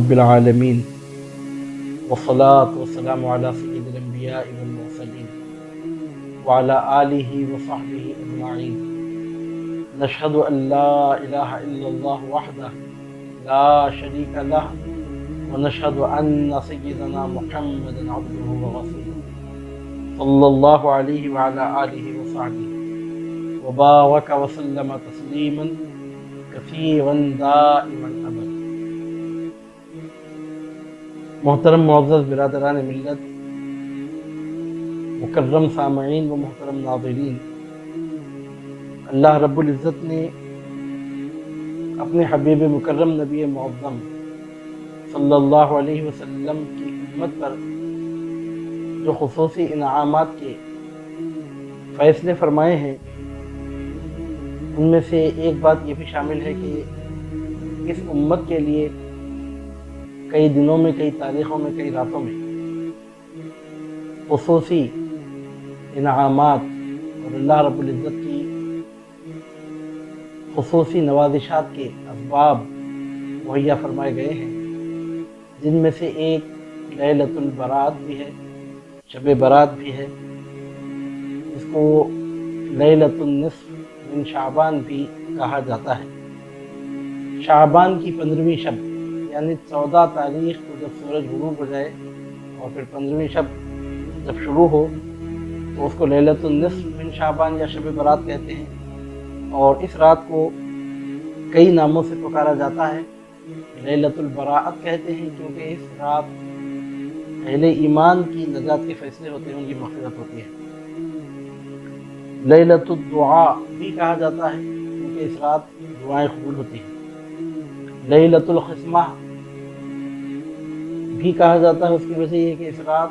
رب العالمین والصلاة والسلام علی سید الانبیاء والمرسلین وعلی آلہ وصحبہ اجمعین نشہد ان لا الہ الا اللہ وحدہ لا شریک لہ ونشہد ان سیدنا محمد عبدہ ورسولہ صلی اللہ علیہ وعلی آلہ وصحبہ وبارک وسلم تسلیما کثیرا دائما ابدا۔ محترم معزز برادران ملت، مکرم سامعین و محترم ناظرین، اللہ رب العزت نے اپنے حبیب مکرم نبی معظم صلی اللہ علیہ وسلم کی امت پر جو خصوصی انعامات کے فیصلے فرمائے ہیں، ان میں سے ایک بات یہ بھی شامل ہے کہ اس امت کے لیے کئی دنوں میں، کئی تاریخوں میں، کئی راتوں میں خصوصی انعامات اور اللہ رب العزت کی خصوصی نوازشات کے اسباب مہیا فرمائے گئے ہیں، جن میں سے ایک لیلۃ البرات بھی ہے، شب برات بھی ہے، اس کو لیلۃ النصف من شعبان بھی کہا جاتا ہے۔ شعبان کی 15ویں شب یعنی 14 تاریخ کو جب سورج غروب ہو جائے اور پھر 15ویں شب جب شروع ہو تو اس کو لیلۃ النصف من شعبان یا شب برات کہتے ہیں، اور اس رات کو کئی ناموں سے پکارا جاتا ہے۔ لیلۃ البراءت کہتے ہیں کیونکہ اس رات اہل ایمان کی نجات کے فیصلے ہوتے ہیں، ان کی مغفرت ہوتی ہے۔ لیلۃ الدعاء بھی کہا جاتا ہے کیونکہ اس رات دعائیں قبول ہوتی ہیں۔ لیلۃ القسمہ بھی کہا جاتا ہے، اس کی وجہ یہ ہے کہ اس رات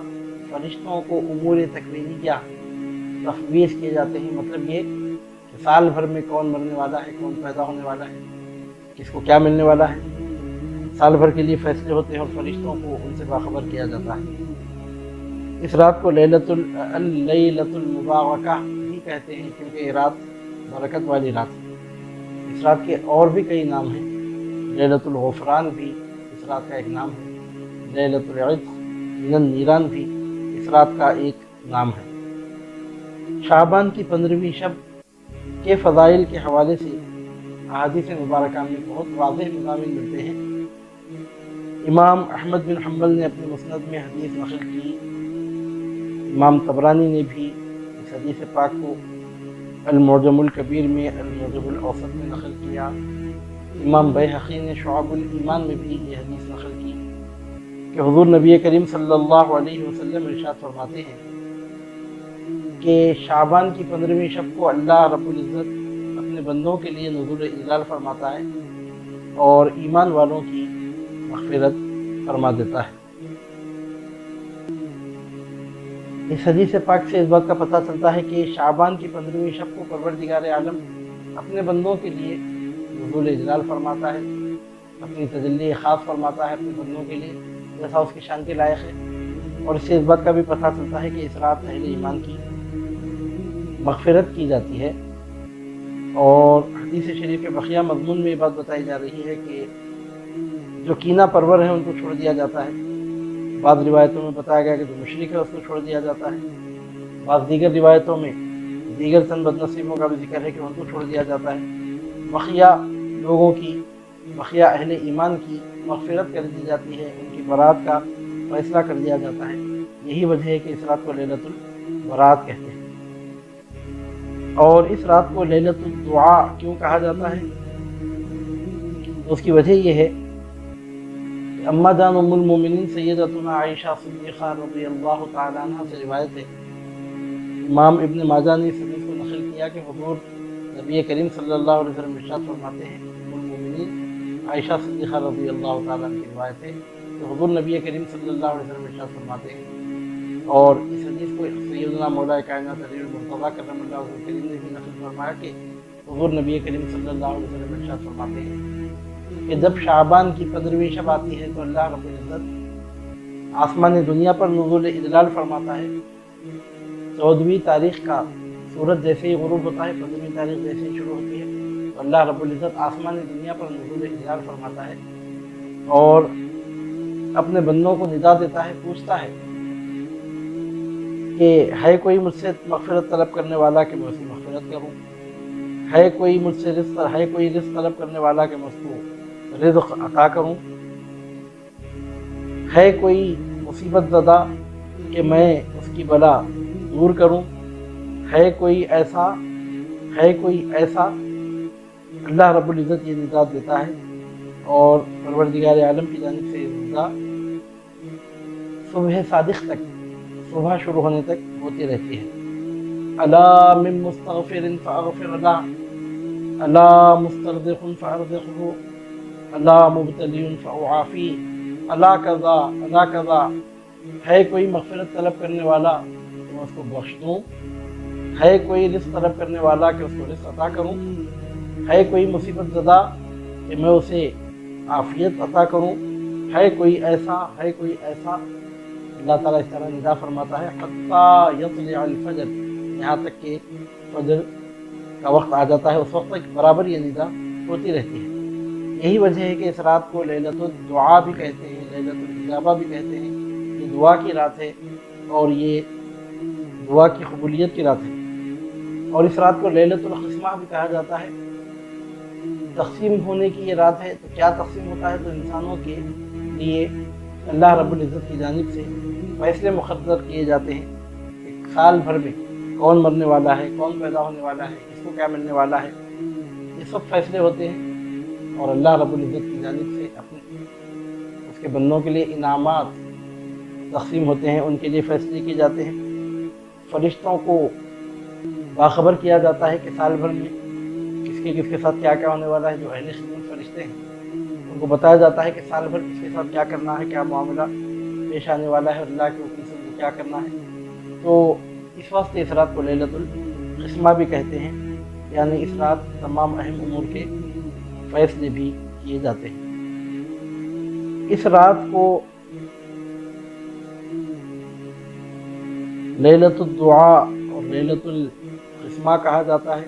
فرشتوں کو امور تکوینیہ تفویض کیے جاتے ہیں، مطلب یہ کہ سال بھر میں کون مرنے والا ہے، کون پیدا ہونے والا ہے، کس کو کیا ملنے والا ہے، سال بھر کے لیے فیصلے ہوتے ہیں اور فرشتوں کو ان سے باخبر کیا جاتا ہے۔ اس رات کو لیلۃ المبارکہ بھی کہتے ہیں کیونکہ یہ رات برکت والی رات ہے۔ اس رات کے اور بھی کئی نام ہیں۔ لیلۃ الغفران بھی اس رات کا ایک نام ہے۔ لیلۃ العتق من النیران بھی اس رات کا ایک نام ہے۔ شعبان کی 15ویں شب کے فضائل کے حوالے سے احادیث مبارکہ میں بہت واضح مضامین ملتے ہیں۔ امام احمد بن حنبل نے اپنے مسند میں حدیث نقل کی، امام طبرانی نے بھی اس حدیث پاک کو المعجم الکبیر میں، المعجم الاوسط میں نقل کیا، امام بیہقی نے شعب الایمان میں بھی یہ حدیث نقل کی کہ حضور نبی کریم صلی اللہ علیہ وسلم ارشاد فرماتے ہیں کہ شعبان کی 15ویں شب کو اللہ رب العزت اپنے بندوں کے لیے نزول انزال فرماتا ہے اور ایمان والوں کی مغفرت فرما دیتا ہے۔ اس حدیث پاک سے اس بات کا پتہ چلتا ہے کہ شعبان کی 15ویں شب کو پروردگار عالم اپنے بندوں کے لیے نزول اجلال فرماتا ہے، اپنی تجلی خاص فرماتا ہے اپنے بندوں کے لیے جیسا اس کی شان کے لائق ہے، اور اس سے اس بات کا بھی پتہ چلتا ہے کہ اس رات اہل ایمان کی مغفرت کی جاتی ہے۔ اور حدیث شریف کے بقیہ مضمون میں یہ بات بتائی جا رہی ہے کہ جو کینہ پرور ہیں ان کو چھوڑ دیا جاتا ہے۔ بعض روایتوں میں بتایا گیا کہ جو مشرک ہے اس کو چھوڑ دیا جاتا ہے، بعض دیگر روایتوں میں دیگر چند بد نصیبوں کا بھی ذکر ہے کہ ان کو چھوڑ دیا جاتا ہے۔ بقیہ لوگوں کی، بقیہ اہل ایمان کی مغفرت کر دی جاتی ہے، ان کی برات کا فیصلہ کر دیا جاتا ہے۔ یہی وجہ ہے کہ اس رات کو لیلۃ البرات کہتے ہیں۔ اور اس رات کو لیلۃ الدعاء کیوں کہا جاتا ہے؟ اس کی وجہ یہ ہے کہ اماں جان ام المومنین سیدتنا عائشہ صدیقہ رضی اللہ تعالیٰ عنہ سے روایت ہے، امام ابن ماجہ نے اس حدیث کو نقل کیا کہ حضور نبی کریم صلی اللہ علیہ وسلم ارشاد فرماتے ہیں، ام المومنین عائشہ صدیقہ رضی اللہ تعالیٰ عنہ کی روایت ہے کہ حضور نبی کریم صلی اللہ علیہ وسلم ارشاد فرماتے ہیں، اور اس حدیث کو سیدنا مولا کائنات علی المرتضیٰ کرم اللہ وجہہ کریم نے بھی نقل فرمایا کہ حضور نبی کریم صلی اللہ علیہ وسلم ارشاد فرماتے ہیں کہ جب شعبان کی 15ویں شب آتی ہے تو اللہ رب العزت آسمان دنیا پر نزول اجلال فرماتا ہے۔ 14ویں تاریخ کا سورج جیسے ہی غروب ہوتا ہے، 15ویں تاریخ جیسے ہی شروع ہوتی ہے تو اللہ رب العزت آسمان دنیا پر نزول اجلال فرماتا ہے، اور اپنے بندوں کو ندا دیتا ہے، پوچھتا ہے کہ ہے کوئی مجھ سے مغفرت طلب کرنے والا کہ میں اس کی مغفرت کروں، ہے کوئی مجھ سے رزق طلب کرنے والا کہ میں اس کو رزق عطا کروں، ہے کوئی مصیبت زدہ کہ میں اس کی بلا دور کروں، ہے کوئی ایسا اللہ رب العزت یہ ندا دیتا ہے، اور پروردگار عالم کی جانب سے یہ ندا صبح صادق تک، صبح شروع ہونے تک ہوتی رہتی ہے۔ الا من مستغفر فاغفر له، الا مسترزق فارزقه، الا مبتلی فاعافی، الا کذا الا کذا، ہے کوئی مغفرت طلب کرنے والا کہ میں اس کو بخش دوں، ہے کوئی رزق طلب کرنے والا کہ اس کو رزق عطا کروں، ہے کوئی مصیبت زدہ کہ میں اسے عافیت عطا کروں، ہے کوئی ایسا اللہ تعالیٰ اس طرح ندا فرماتا ہے حتی یطلع الفجر، یہاں تک کہ فجر کا وقت آ جاتا ہے، اس وقت تک برابر یہ ندا ہوتی رہتی ہے۔ یہی وجہ ہے کہ اس رات کو لیلۃ الدعاء بھی کہتے ہیں، لیلۃ الاجابہ بھی کہتے ہیں، یہ دعا کی رات ہے اور یہ دعا کی قبولیت کی رات ہے، اور اس رات کو لیلۃ القسمہ بھی کہا جاتا ہے۔ تقسیم ہونے کی یہ رات ہے، تو کیا تقسیم ہوتا ہے؟ تو انسانوں کے لیے اللہ رب العزت کی جانب سے فیصلے مقرر کیے جاتے ہیں کہ سال بھر میں کون مرنے والا ہے، کون پیدا ہونے والا ہے، کس کو کیا ملنے والا ہے، یہ سب فیصلے ہوتے ہیں، اور اللہ رب العزت کی جانب سے اس کے بندوں کے لیے انعامات تقسیم ہوتے ہیں، ان کے لیے فیصلے کیے جاتے ہیں۔ فرشتوں کو باخبر کیا جاتا ہے کہ سال بھر میں کس کے ساتھ کیا ہونے والا ہے۔ جو اہل خدمت فرشتے ہیں ان کو بتایا جاتا ہے کہ سال بھر کس کے ساتھ کیا کرنا ہے، کیا معاملہ پیش آنے والا ہے، اور اللہ کے حکم سے ان کو کیا کرنا ہے۔ تو اس واسطے اس رات کو لیلۃ القسمہ بھی کہتے ہیں، یعنی اس رات تمام اہم امور کے فیصلے بھی کیے جاتے ہیں۔ اس رات کو لیلۃ الدعاء اور لیلۃ القسمہ کہا جاتا ہے،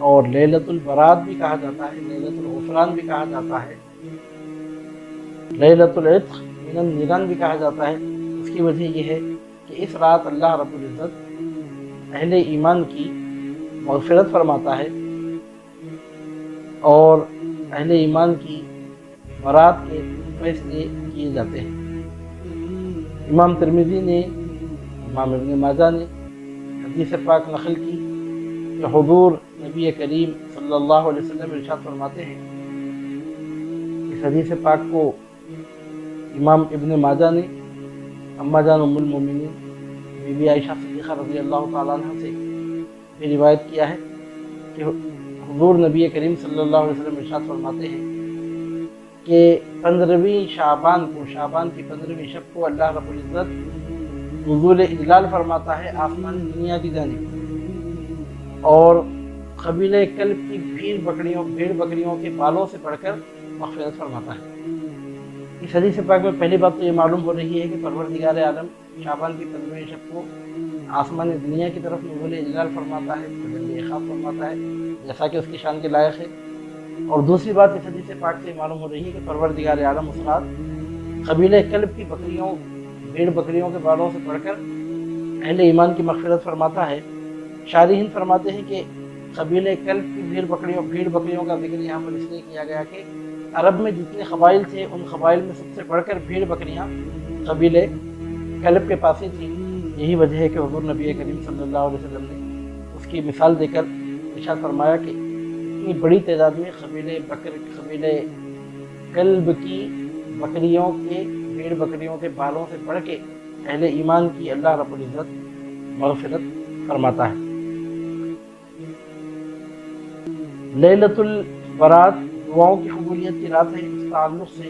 اور لیلۃ البرات بھی کہا جاتا ہے، لیلۃ الغفران بھی کہا جاتا ہے، لیلۃ العتق من النیران بھی کہا جاتا ہے۔ اس کی وجہ یہ ہے کہ اس رات اللہ رب العزت اہل ایمان کی مغفرت فرماتا ہے اور اہل ایمان کی برات کے فیصلے کیے جاتے ہیں۔ امام ترمذی نے، امام ابن ماجہ نے حدیث پاک نقل کی کہ حضور نبی کریم صلی اللہ علیہ وسلم ارشاد فرماتے ہیں، اس حدیث پاک کو امام ابن ماجہ نے اما جان ام المومنین بی بی عائشہ صدیقہ رضی اللہ تعالیٰ عنہ سے بھی روایت کیا ہے کہ حضور نبی کریم صلی اللہ علیہ وسلم ارشاد فرماتے ہیں کہ 15ویں شعبان کو، شعبان کی 15ویں شب کو اللہ رب العزت نزول اجلال فرماتا ہے آسمان دنیا کی جانب، اور قبیلہ کلب کی بھیڑ بکریوں کے بالوں سے پڑھ کر مغفرت فرماتا ہے۔ اس حدیث پاک میں پہلی بات تو یہ معلوم ہو رہی ہے کہ پروردگار عالم شعبان کی 15ویں شب کو آسمان دنیا کی طرف نزول اجلال فرماتا ہے، تجلی خاص فرماتا ہے، جیسا کہ اس کی شان کے لائق ہے۔ اور دوسری بات اس حدیث پاک سے معلوم ہو رہی ہے کہ پروردگار عالم اس رات قبیلہ کلب کی بھیڑ بکریوں کے بالوں سے پڑھ کر اہل ایمان کی مغفرت فرماتا ہے۔ شارحین فرماتے ہیں کہ قبیلہ کلب کی بھیڑ بکریوں کا ذکر یہاں پر اس لیے کیا گیا کہ عرب میں جتنے قبائل تھے ان قبائل میں سب سے بڑھ کر بھیڑ بکریاں قبیلہ کلب کے پاس ہی تھیں۔ یہی وجہ ہے کہ حضور نبی کریم صلی اللہ علیہ وسلم نے اس کی مثال دے کر ارشاد فرمایا کہ اتنی بڑی تعداد میں قبیلہ کلب کی بھیڑ بکریوں کے بالوں سے پڑھ کے اہل ایمان کی اللہ رب العزت مغفرت فرماتا ہے۔ لیلۃ البرات دعاؤں کی قبولیت کی رات ہے۔ اس تعلق سے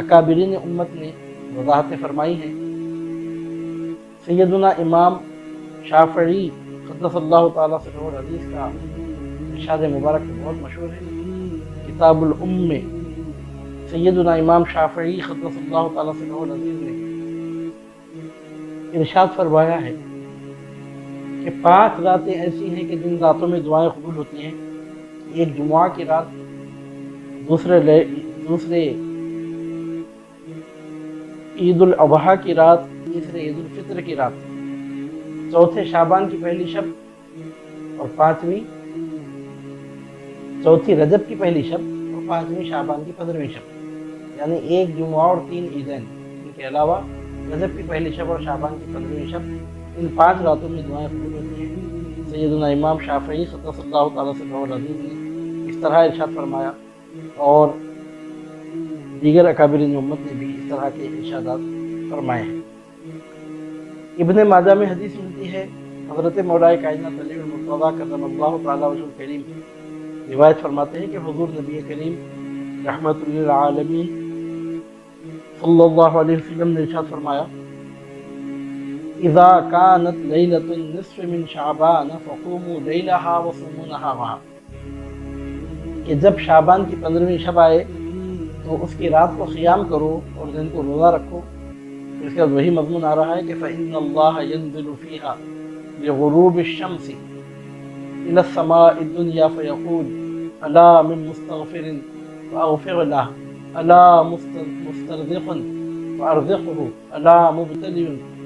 اکابرین امت نے وضاحتیں فرمائی ہیں۔ سیدنا امام شافعی قدس اللہ تعالیٰ سرہ الحدیث کا ارشاد مبارک بہت مشہور ہے۔ کتاب الام میں سیدنا امام شافعی قدس اللہ تعالیٰ سرہ الحدیث نے ارشاد فرمایا ہے کہ 5 راتیں ایسی ہیں کہ جن راتوں میں دعائیں قبول ہوتی ہیں۔ ایک جمعہ کی رات، دوسرے عید الاضحیٰ کی رات، تیسرے عید الفطر کی رات، چوتھے شعبان کی پہلی شب اور چوتھی رجب کی پہلی شب اور پانچویں شعبان کی 15ویں شب، یعنی ایک جمعہ اور 3 عیدین، ان کے علاوہ رجب کی پہلی شب اور شعبان کی 15ویں شب، ان 5 راتوں میں دعائیں قبول ہوتی ہیں۔ سیدنا امام شافعی قدس اللہ تعالیٰ سے العزیز نے اس طرح ارشاد فرمایا، اور دیگر اکابر امت نے بھی اس طرح کے ارشادات فرمائے ہیں۔ ابن ماجہ میں حدیث ملتی ہے، حضرت مولا کائنات علی المرتضیٰ کرم اللہ تعالیٰ وجہ الکریم روایت فرماتے ہیں کہ حضور نبی کریم رحمت للعالمین صلی اللہ علیہ وسلم نے ارشاد فرمایا، اذا كانت ليلة النصف من شعبان فقوموا ليلها وصوموا نهارها، کہ جب شعبان کی 15ویں شب آئے تو اس کی رات کو قیام کرو اور دن کو روزہ رکھو۔ اس کے بعد وہی مضمون آ رہا ہے کہ فإن الله ينزل فيها لغروب الشمس إلى السماء الدنيا فيقول ألا من مستغفر فأغفر له، ألا مسترزق فأرزقه، ألا مبتلي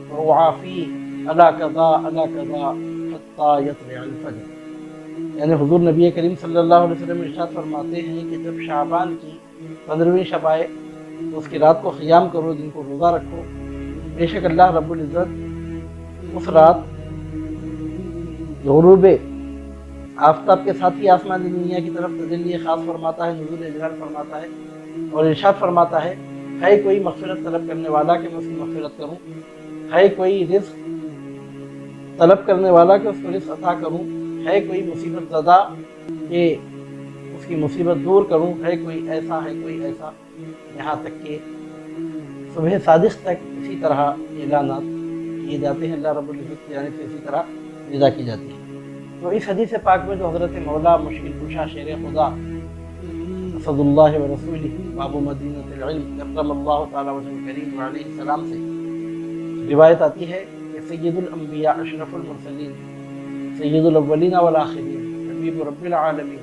فأعافيه، ألا كذا ألا كذا حتى يطلع الفجر۔ یعنی حضور نبی کریم صلی اللہ علیہ وسلم ارشاد فرماتے ہیں کہ جب شعبان کی 15ویں شب آئے تو اس کی رات کو قیام کرو، دن کو روزہ رکھو، بے شک اللہ رب العزت اس رات غروب آفتاب کے ساتھ ہی آسمان دنیا کی طرف تجلی خاص فرماتا ہے، نزول اجلال فرماتا ہے، اور ارشاد فرماتا ہے کوئی مغفرت طلب کرنے والا کہ میں اس کی مغفرت کروں، ہے کوئی رزق طلب کرنے والا کہ اس کو رزق عطا کروں، ہے کوئی مصیبت زدہ کہ اس کی مصیبت دور کروں، ہے کوئی ایسا، یہاں تک کہ صبح صادق تک اسی طرح اعلانات کیے جاتے ہیں، اللہ رب العزت کی جانب سے اسی طرح ندا کی جاتی ہے۔ تو اس حدیث پاک میں جو حضرت مولا مشکل کشا شیر خدا اسد اللہ و رسولہ باب مدینۃ العلم کرم اللہ تعالیٰ وجہ کریم علیہ السلام سے روایت آتی ہے کہ سید الانبیاء اشرف المرسلین سید الاولین والآخرین حبیب رب العالمین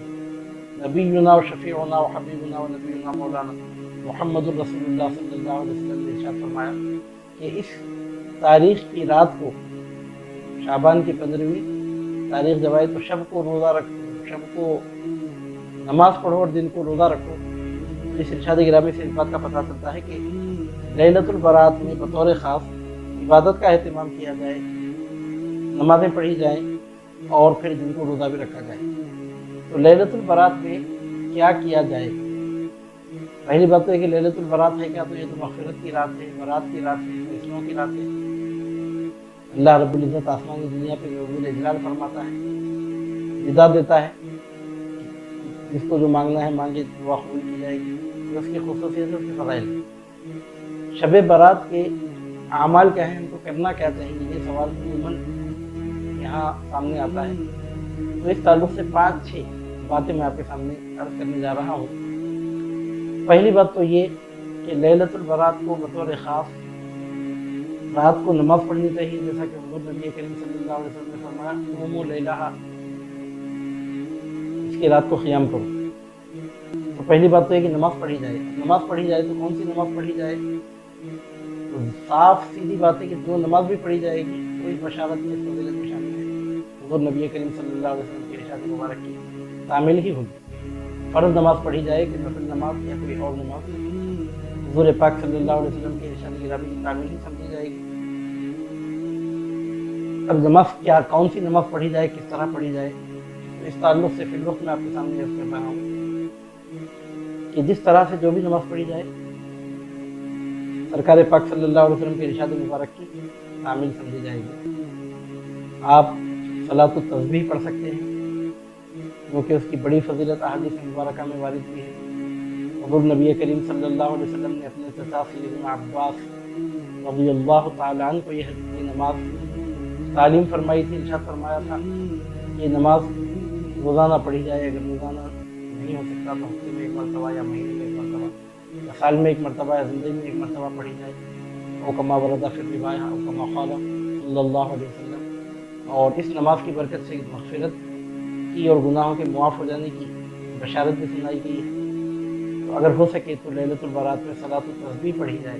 نبینا و شفیعنا و حبیبنا و نبینا مولانا محمد الرسول اللہ صلی اللہ علیہ وسلم نے ارشاد فرمایا کہ اس تاریخ کی رات کو، شعبان کی 15ویں تاریخ جب آئے تو شب کو روزہ رکھو، شب کو نماز پڑھو اور دن کو روزہ رکھو۔ اس ارشاد گرامی سے اس بات کا پتہ چلتا ہے کہ لیلۃ البرات میں بطور خاص عبادت کا اہتمام کیا جائے، نمازیں پڑھی جائیں اور پھر دن کو روزہ بھی رکھا جائے۔ تو لیلۃ البرات میں کیا کیا جائے؟ پہلی بات تو ہے کہ لیلۃ البرات ہے کیا؟ تو یہ تو مغفرت کی رات ہے، برات کی رات ہے، فیصلوں کی رات ہے۔ اللہ رب العزت آسمانی دنیا پہ نزول اجلال فرماتا ہے، ندا دیتا ہے، جس کو جو مانگنا ہے مانگے، دعا قبول کی جائے گی۔ اس کی خصوصیت، اس کے فضائل۔ شب برات کے اعمال کیا ہیں، ان کو کرنا کیا چاہیے، یہ سوال عموماً یہاں سامنے آتا ہے۔ تو اس تعلق سے 5-6 باتیں میں آپ کے سامنے عرض کرنے جا رہا ہوں۔ پہلی بات تو یہ کہ لیلۃ البرات کو بطور خاص رات کو نماز پڑھنی چاہیے، جیسا کہ حضور نبی کریم صلی اللہ علیہ وسلم نے فرمایا قوموا لیلہا، اس کی رات کو قیام کرو۔ تو پہلی بات تو ہے کہ نماز پڑھی جائے۔ نماز پڑھی جائے تو کون سی نماز پڑھی جائے؟ تو صاف سیدھی بات ہے کہ جو نماز بھی پڑھی جائے گی کوئی بشارت نہیں، اس فضیلت میں شامل ہے، حضور نبی کریم صلی اللہ علیہ وسلم کے ارشاد مبارک کی تعمیل ہی ہوگی۔ فرض نماز پڑھی جائے کہ نفل نماز یا کوئی اور نماز، حضور پاک صلی اللہ علیہ وسلم کے ارشاد گرامی کی تعمیل ہی سمجھی جائے گی۔ اب نماز کیا، کون سی نماز پڑھی جائے، کس طرح پڑھی جائے، تو اس تعلق سے فی الوقت میں آپ کے سامنے عرض کر رہا ہوں کہ جس طرح سے جو بھی نماز پڑھی جائے سرکار پاک صلی اللہ علیہ وسلم کے ارشاد مبارک کی تعمیل سمجھی جائے گی۔ آپ صلاۃ التسبیح پڑھ سکتے ہیں کیونکہ اس کی بڑی فضیلت احادیث مبارکہ میں وارد بھی ہے۔ حضور نبی کریم صلی اللہ علیہ وسلم نے اپنے چچا سیدنا عباس رضی اللہ تعالیٰ عنہ کو یہ نماز تعلیم فرمائی تھی، ارشاد فرمایا تھا یہ نماز روزانہ پڑھی جائے، اگر روزانہ نہیں ہو سکتا تو ہفتے میں ایک مرتبہ یا مہینے میں ایک مرتبہ یا سال میں ایک مرتبہ یا زندگی میں ایک مرتبہ پڑھی جائے۔ او کما ورد فی الروایہ او کما قال صلی اللہ علیہ وسلم۔ اور اس نماز کی برکت سے مغفرت کی اور گناہوں کے معاف ہو جانے کی بشارت بھی سنائی گئی ہے۔ تو اگر ہو سکے تو لیلۃ البرات میں صلاۃ التسبیح پڑھی جائے،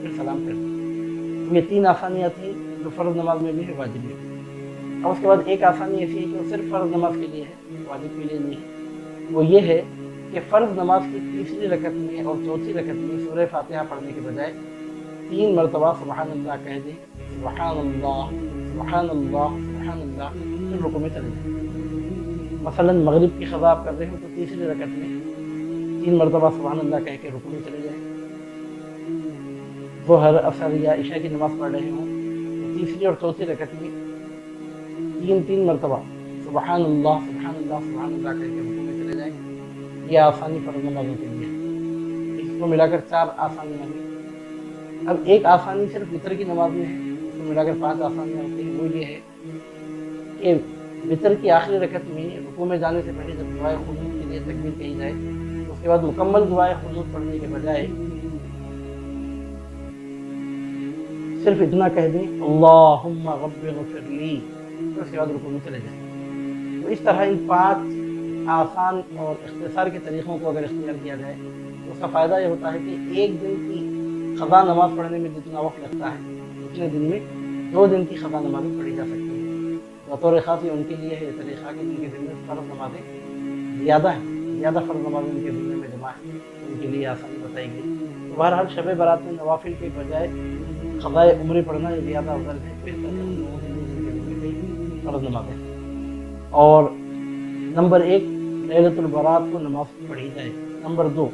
پھر سلام پھیر دیں۔ یہ 3 آسانیاں تھیں جو فرض نماز میں بھی ہے، واجب میں بھی۔ اور اس کے بعد ایک آسانی ایسی ہے کہ وہ صرف فرض نماز کے لیے ہے، واجب کے لیے نہیں ہے۔ وہ یہ ہے کہ فرض نماز کی تیسری رکعت میں اور چوتھی رکعت میں سورہ فاتحہ پڑھنے کے بجائے 3 مرتبہ سبحان اللہ کہہ دیں، سبحان اللہ سبحان اللہ سبحان اللہ، پھر رکوع میں چلے جائیں۔ مثلاً مغرب کی قضا آپ کر رہے ہو تو تیسری رکعت میں 3 مرتبہ سبحان اللہ کہہ کے رکوع میں چلے جائیں۔ ظہر عصر یا عشاء کی نماز پڑھ رہے ہوں تو تیسری اور چوتھی رکعت میں 3 مرتبہ سبحان اللہ سبحان اللہ سبحان اللہ کہہ کے رکوع میں چلے جائیں۔ یہ آسانی فرض نمازوں کے لیے ہے۔ اس کو ملا کر 4 آسانیاں ہیں۔ اب ایک آسانی صرف وتر کی نماز میں ہے، اس کو ملا کر 5 آسانیاں ہوتی ہیں۔ وہ یہ ہے کہ وتر کی آخری رکعت میں رکوع میں جانے سے پہلے جب دعائے قنوت کے لیے تکبیر کہی جائے تو اس کے بعد مکمل دعائے قنوت پڑھنے کے بجائے صرف اتنا کہہ دیں اللہم رب اغفر لی، تو اس کے بعد رکوع میں چلے جائیں۔ تو اس طرح ان 5 آسان اور اختصار کے طریقوں کو اگر اختیار کیا جائے تو اس کا فائدہ یہ ہوتا ہے کہ ایک دن کی قضا نماز پڑھنے میں جتنا وقت لگتا ہے اتنے دن میں 2 دن کی قضا نمازیں پڑھی جا سکتی ہیں۔ بطور خاص یہ ان کے لیے ہے یہ طریقہ کہ ان کے دن میں فرض نمازیں زیادہ ہیں، زیادہ فرض نمازیں ان کے دن میں جمع ہیں، ان کے لیے آسانی بتائی گئی۔ تو بہرحال شب برات میں نوافل کے بجائے قضائے عمری پڑھنا یہ زیادہ افضل ہے، بہتر ہے فرض نمازیں۔ اور نمبر 1 لیلۃ البرات کو نماز پڑھی جائے۔ نمبر 2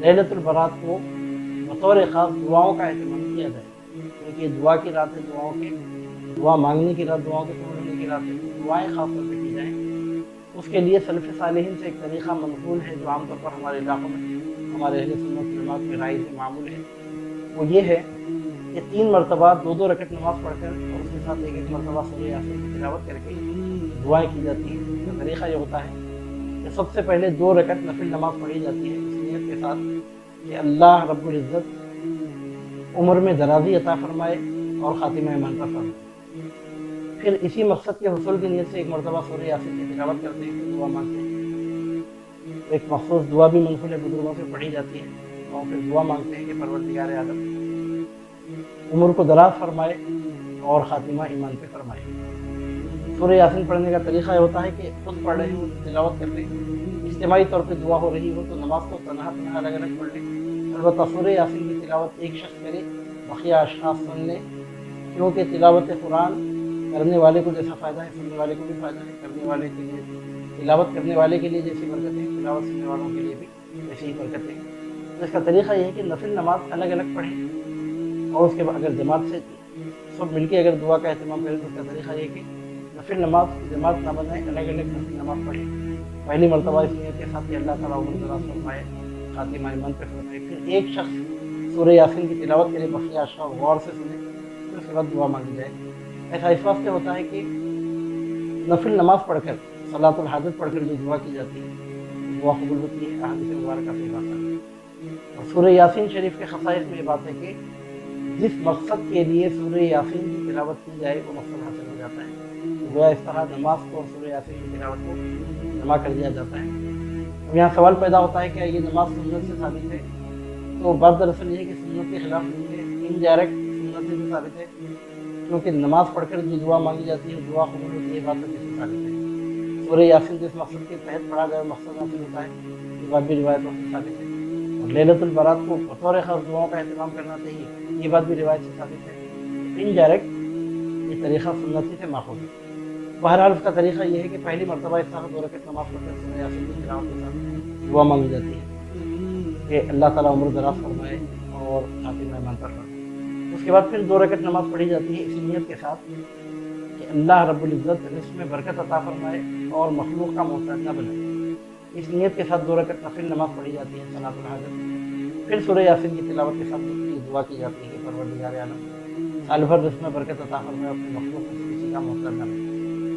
لیلۃ البرات کو بطور خاص دعاؤں کا اہتمام کیا جائے، کیونکہ دعا کی رات ہے، دعا مانگنے کی رات، دعاؤں کے قبول ہونے کی رات ہے، دعائیں خاص طور پہ کی جائیں۔ اس کے لیے سلف صالحین سے ایک طریقہ منقول ہے جو عام طور پر ہمارے علاقوں میں ہمارے اہل سنت جماعت میں رائج معمول ہے۔ وہ یہ ہے کہ 3 مرتبہ 2 رکعت نماز پڑھ کر اور اس کے ساتھ 1 مرتبہ سورہ یاسین کی تلاوت کر کے دعائیں کی جاتی ہیں۔ اس کا طریقہ یہ ہوتا ہے کہ سب سے پہلے 2 رکعت نفل نماز پڑھی جاتی ہے اس نیت کے ساتھ کہ اللہ رب العزت عمر میں درازی عطا فرمائے اور خاتمہ ایمان پر فرمائے۔ پھر اسی مقصد کے حصول کی نیت سے 1 مرتبہ سورہ یاسین کی تلاوت کرتے ہیں، پھر دعا مانگتے ہیں۔ ایک مخصوص دعا بھی منقول بزرگوں سے پڑھی جاتی ہے اور پھر دعا مانگتے ہیں کہ پروردگار عالم عمر کو دراز فرمائے اور خاتمہ ایمان پہ فرمائے۔ سورہ یاسین پڑھنے کا طریقہ یہ ہوتا ہے کہ خود پڑھ رہے ہوں تلاوت کر لیں، اجتماعی طور پہ دعا ہو رہی ہو تو نماز کو تنہا الگ الگ پڑھ لیں۔ البتہ سورہ یاسین کی تلاوت ایک شخص کرے، بقیہ اشخاص سن لیں، کیونکہ تلاوت قرآن کرنے والے کو جیسا فائدہ ہے سننے والے کو بھی فائدہ ہے۔ کرنے والے کے لیے تلاوت کرنے والے کے لیے جیسی برکتیں، تلاوت سننے والوں کے لیے بھی ویسی ہی برکتیں۔ تو اس کا طریقہ یہ ہے کہ نفل نماز الگ الگ پڑھیں اور اس کے بعد اگر جماعت سے سب مل کے اگر دعا کا اہتمام کریں تو اس کا طریقہ یہ ہے کہ نفل نماز جماعت نہ بنائیں، الگ الگ نفل نماز پڑھیں۔ پہلی مرتبہ اس نیت کے ساتھ کہ اللہ تعالیٰ عمر دراز فرمائے، خاتمہ ایمان پہ فرمائے۔ پھر ایک شخص سورہ یاسین کی تلاوت کرے، بقیہ اشخاص غور سے سنیں، پھر اس کے بعد دعا مانگی جائے۔ ایسا اس واسطے ہوتا ہے کہ نفل نماز پڑھ کر صلاۃ الحاجت پڑھ کر جو دعا کی جاتی ہے دعا قبول ہوتی ہے، احادیث مبارکہ سے بات ہے۔ اور سورہ یاسین شریف کے خصائص میں یہ بات ہے کہ جس مقصد کے لیے سورہ یاسین کی تلاوت کی جائے وہ مقصد حاصل ہو جاتا ہے۔ گویا اس طرح نماز کو اور سورہ یاسین کی تلاوت کو جمع کر دیا جاتا ہے۔ اب یہاں سوال پیدا ہوتا ہے کہ یہ نماز سنت سے ثابت ہے؟ تو بات دراصل یہ ہے کہ سنت کے خلاف نہیں ہے، انڈائریکٹ سنت سے ثابت ہے، کیونکہ نماز پڑھ کر جو دعا مانگی جاتی ہے دعا قبول ہوتی ہے، بات سے ثابت ہے۔ سورہ یاسین جس مقصد کے تحت پڑھا گیا مقصد حاصل ہوتا ہے، یہ بات بھی روایتوں سے ثابت ہے۔ اور لیلۃ البرات کو بطور خاص دعاؤں کا اہتمام کرنا چاہیے، یہ بات بھی روایت سے ثابت ہے۔ انڈائریکٹ یہ طریقہ سنت سے ماخوذ ہے۔ بہرحال اس کا طریقہ یہ ہے کہ پہلی مرتبہ اس طرح 2 رکعت نماز پڑھ کر سورہ یاسین کی تلاوت کے ساتھ دعا مانگی جاتی ہے کہ اللہ تعالیٰ عمر دراز فرمائے اور خاتمہ ایمان پر فرمائے۔ اس کے بعد پھر 2 رکعت نماز پڑھی جاتی ہے اسی نیت کے ساتھ کہ اللہ رب العزت رزق میں برکت عطا فرمائے اور مخلوق کا محتاج نہ بنائے۔ اس نیت کے ساتھ 2 رکعت نفل نماز پڑھی جاتی ہے صلاۃ الحاجت۔ پھر سورہ یاسین کی تلاوت کے ساتھ یہ دعا کی جاتی ہے کہ پروردگار عالم سال بھر رزق میں برکت عطا فرمائے، اپنے مخلوق میں سے کسی کا محتاج نہ بنائے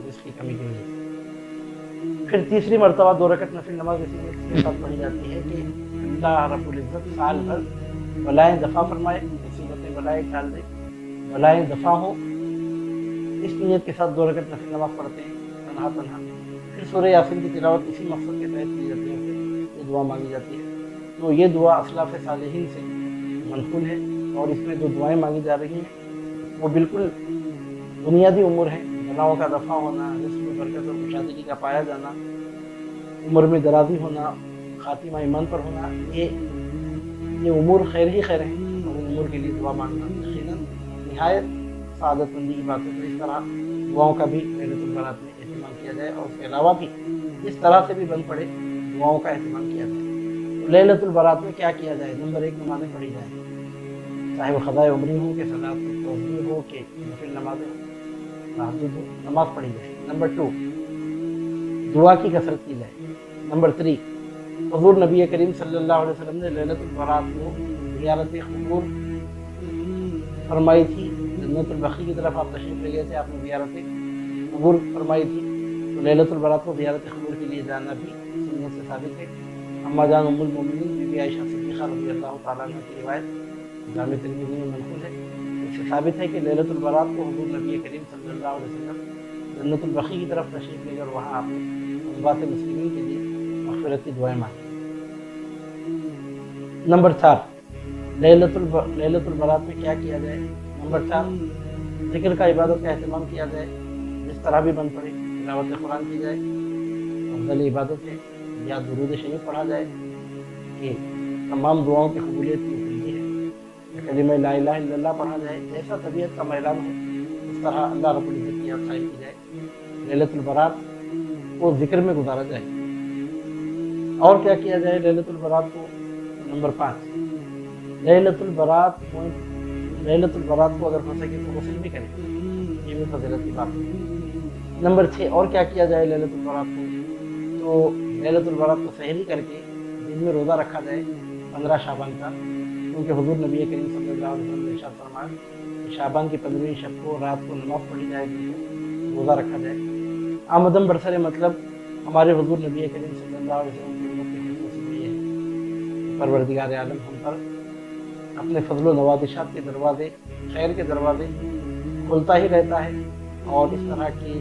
رزق کی کمی کی وجہ سے۔ پھر تیسری مرتبہ 2 رکعت نفل نماز اسی نیت کے ساتھ پڑھی جاتی ہے کہ اللہ رب العزت سال بھر بلائیں دفع فرمائے، مصیبتیں بلائیں ٹال دے، بلائیں دفع ہو۔ اس نیت کے ساتھ 2 رکعت نفل نماز پڑھتے ہیں تنہا تنہا۔ پھر سورہ یاسین کی تلاوت اسی مقصد کے تحت کی جاتی ہے، پھر یہ دعا مانگی جاتی ہے۔ تو یہ دعا اسلاف صالحین سے منقول ہے اور اس میں جو دعائیں مانگی جا رہی ہیں وہ بالکل بنیادی امور ہیں. بلاؤں کا دفع ہونا، رزق میں برکت اور کشادگی کا پایا جانا، عمر میں درازی ہونا، خاتمہ ایمان پر ہونا، یہ امور خیر ہی خیر ہیں. اور ان امور کے لیے دعا مانگنا یقیناً نہایت سعادت مندی کی بات ہے. تو اس طرح دعاؤں کا بھی لیلۃ البرات میں اہتمام کیا جائے، اور اس کے علاوہ بھی اس طرح سے بھی بند پڑے دعاؤں کا اہتمام کیا جائے. تو لیلۃ البرات میں کیا کیا جائے؟ نمبر 1، نمازیں پڑھی جائیں، چاہے وہ قضائے عمری ہو کہ صلاۃ التوزیع ہو کہ نفل نمازیں ہوں، تہجد ہو، نماز پڑھی جائے. نمبر 2، دعا کی کثرت کی جائے. نمبر 3، حضور نبی کریم صلی اللہ علیہ وسلم نے لیلۃ البرات کو زیارت قبور فرمائی تھی. جنت البقیع کی طرف آپ تشریف لے گئے تھے، آپ نے زیارت قبور فرمائی تھی. تو لیلۃ البرات کو زیارت قبور کے لیے جانا بھی سنت سے ثابت ہے. اما جان ام المومنین بی بی عائشہ صدیقہ رضی اللہ تعالیٰ عنہ کی روایت جامع ترمذی میں منقول ہے. اس سے ثابت ہے کہ لیلۃ البرات کو حضور نبی کریم صلی اللہ علیہ وسلم جنت البقیع کی طرف تشریف لے کر وہاں آپ نے اموات مسلمین کے لیے مغفرت کی دعائیں مانگی. نمبر 4، لیلۃ البرات میں کیا کیا جائے؟ نمبر 4، ذکر کا، عبادت کا اہتمام کیا جائے. جس طرح بھی بن پڑے تلاوت قرآن کی جائے، افضل عبادت ہے. یا درود شریف پڑھا جائے کہ تمام دعاؤں کی قبولیت کی کنجی ہے. یا کلمہ لا الہ الا اللہ پڑھا جائے. جیسا طبیعت کا میلان ہو اس طرح اللہ رب العزت کی یاد قائم کی جائے. لیلۃ البرات کو ذکر میں گزارا جائے. اور کیا کیا جائے لیلۃ البرات کو؟ نمبر 5، لیلۃ البرات کو اگر ہو سکے تو غسل بھی کریں، یہ بھی فضیلت کی بات ہے. نمبر 6، اور کیا کیا جائے لیلۃ البرات کو؟ تو لیلۃ البرات کو سحری کر کے دن میں روزہ رکھا جائے 15 شعبان کا، کیونکہ حضور نبی کریم صلی اللہ علیہ وسلم نے ارشاد فرمایا کہ شعبان کی 15ویں شب کو رات کو نماز پڑھی جائے، روزہ رکھا جائے. آمدم برسر مطلب ہمارے حضور نبی کریم صلی اللہ علیہ وسلم کی امت کی خصوصیت یہ ہے، پروردگار عالم ہم پر اپنے فضل و نوازشات کے دروازے، خیر کے دروازے کھلتا ہی رہتا ہے، اور اس طرح کے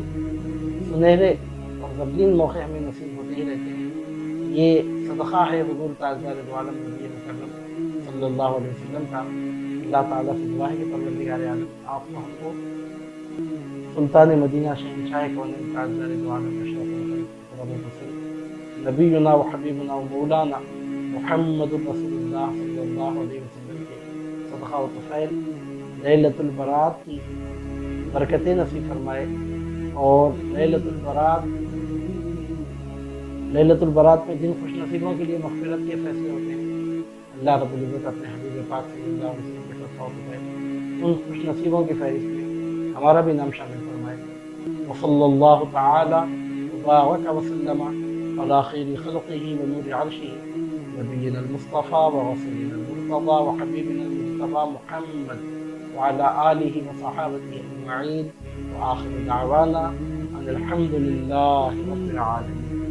سنہرے اور زبین موقع ہمیں نصیب ہوتے ہی رہتے ہیں. یہ صدقہ ہے حضور تاجدار دو عالم نبی مکرم صلی اللہ علیہ وسلم کا. اللہ تعالیٰ سے دعا ہے کہ پروردگار عالم آپ کو، ہم کو سلطان مدینہ شہنشاہ کونین تاجدار دو عالم اشرف نبینا و حبیبنا و مولانا محمد رسول اللہ صلی اللہ علیہ وسلم کے صدقہ و طفیل لیلۃ البرات کی برکتیں نصیب فرمائے. اور لیلۃ البرات میں جن خوش نصیبوں کے لیے مغفرت کے فیصلے ہوتے ہیں، اللہ رب العزت اپنے حبیب پاک صلی اللہ علیہ وسلم کے صدقہ و طفیل ان خوش نصیبوں کی فہرست میں ہمارا بھی نام شامل فرمائے. وصلی اللہ تعالی وبارک وسلم علی خیر خلقہ ونور عرشہ نبینا المصطفى ورسولنا المرتضى وحبيبنا المجتبى محمد وعلى آله وصحابته أجمعين. وآخر دعوانا أن الحمد لله رب العالمين.